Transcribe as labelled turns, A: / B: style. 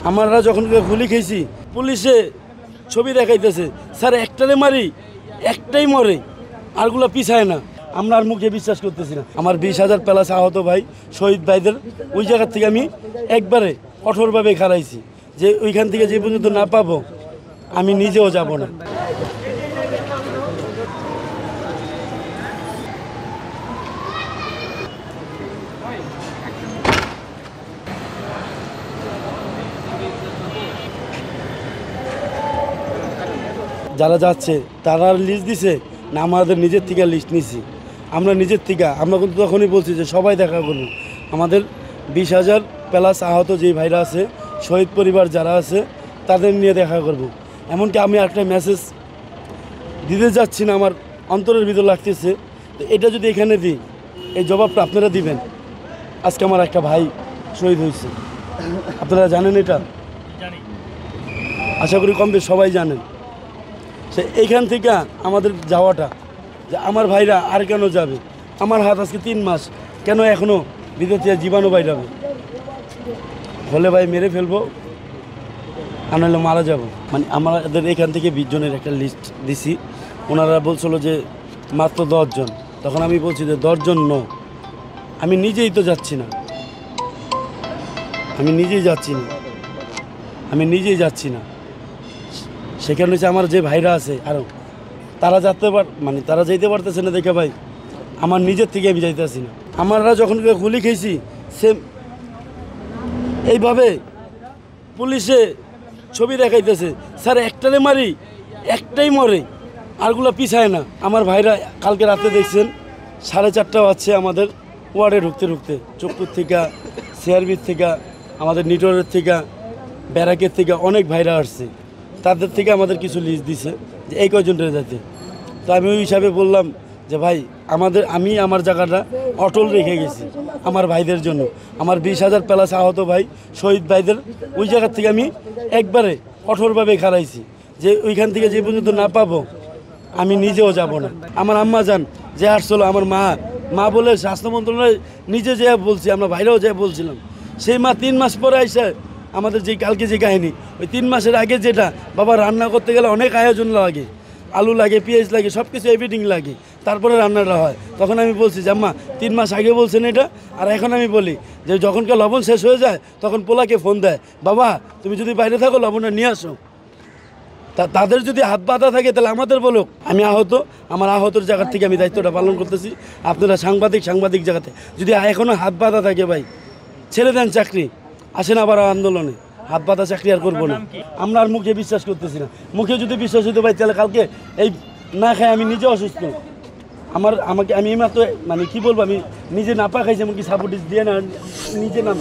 A: আমরা যখন গুলি খেয়েছি পুলিশে ছবি দেখাইতেছে, স্যার একটারে মারি একটাই মরে, আরগুলো পিছায় না। আমরা আর মুখে বিশ্বাস করতেছি না। আমার 20,000 প্লাস আহত ভাই শহীদ ভাইদের ওই জায়গার থেকে আমি একবারে কঠোরভাবে খারাইছি যে ওইখান থেকে যে পর্যন্ত না পাবো আমি নিজেও যাব না। যারা যাচ্ছে তারা লিস্ট দিছে না আমাদের নিজের থেকে লিস্ট নিছি? আমরা নিজের থেকে, আমরা কিন্তু তখনই বলছি যে সবাই দেখা করবো। আমাদের 20,000 প্লাস আহত যেই ভাইরা আছে, শহীদ পরিবার যারা আছে তাদের নিয়ে দেখা করব। এমনকি আমি একটা মেসেজ দিতে যাচ্ছি না, আমার অন্তরের ভিতর লাগতেছে। তো এটা যদি এখানে দিই, এই জবাবটা আপনারা দিবেন। আজকে আমার একটা ভাই শহীদ হয়েছে, আপনারা জানেন এটা? আশা করি কম বেশ সবাই জানেন। সে এইখান থেকে আমাদের যাওয়াটা, যে আমার ভাইরা আর কেন যাবে? আমার হাত আজকে 3 মাস, কেন এখনও ভিতর থেকে জীবাণু বাইরাবে? হলে ভাই মেরে ফেলবো, আর নাহলে মারা যাব। মানে আমাদের এখান থেকে 20 জনের একটা লিস্ট দিছি। ওনারা বলছিল যে মাত্র 10 জন। তখন আমি বলছি যে 10 জন ন, আমি নিজেই তো যাচ্ছি না, আমি নিজেই যাচ্ছি না। সেখানে হচ্ছে আমার যে ভাইরা আছে আরও, তারা তারা যাইতে পারতেছে না দেখে ভাই আমার নিজের থেকে আমি যাইতেছি না। আমরা যখন গুলি খেয়েছি সেম এইভাবে পুলিশে ছবি দেখাইতেছে, স্যার একটারে মারি একটাই মরে, আরগুলো পিছায় না। আমার ভাইরা কালকে রাতে দেখছেন 4:30 বাজছে আমাদের ওয়ার্ডে ঢুকতে চক্কুর থেকে, সিআরবির থেকে, আমাদের নিটোরের থেকে, ব্যারাকের থেকে অনেক ভাইরা আসছে। তাদের থেকে আমাদের কিছু লিস্ট দিছে যে এই কয়জনটা যাতে। তো আমি ওই হিসাবে বললাম যে ভাই আমি আমার জায়গাটা অটল রেখে গেছি আমার ভাইদের জন্য। আমার 20,000 প্লাস আহত ভাই শহীদ ভাইদের ওই জায়গার থেকে আমি একবারে কঠোরভাবে খারাইছি যে ওইখান থেকে যে পর্যন্ত না পাবো আমি নিজেও যাব না। আমার আম্মা যান যে আসছিল, আমার মা বলে স্বাস্থ্য মন্ত্রণালয় নিজে যে বলছি, আমরা ভাইরাও যে বলছিলাম, সেই মা 3 মাস পরে আইসা আমাদের যে কালকে যে কাহিনী, ওই 3 মাসের আগে যেটা বাবা রান্না করতে গেলে অনেক আয়োজন লাগে, আলু লাগে, পেঁয়াজ লাগে, সব কিছু এভরিথিং লাগে, তারপরে রান্নাটা হয়। তখন আমি বলছি যে আম্মা 3 মাস আগে বলছেন এটা। আর এখন আমি বলি যে যখনকার লবণ শেষ হয়ে যায় তখন পোলাকে ফোন দেয়, বাবা তুমি যদি বাইরে থাকো লবণটা নিয়ে আসো। তাদের যদি হাত বাঁধা থাকে তাহলে আমাদের বলুক। আমি আহত, আমার আহতর জায়গার থেকে আমি দায়িত্বটা পালন করতেছি। আপনারা সাংবাদিক জায়গাতে যদি এখনও হাত বাঁধা থাকে ভাই ছেড়ে দেন চাকরি, আসেন আবার আন্দোলনে। হাত বাঁধা চাকরি আর করবো না। আমরা আর মুখে বিশ্বাস করতেছি না। মুখে যদি বিশ্বাস হইতে পারি তাহলে কালকে এই না খাই আমি নিজে অসুস্থ। আমি এইমাত্র কি বলবো, আমি নিজে নাপা খাইছি, এমনকি সাপোর্টিস দিয়ে না নিজে নাম।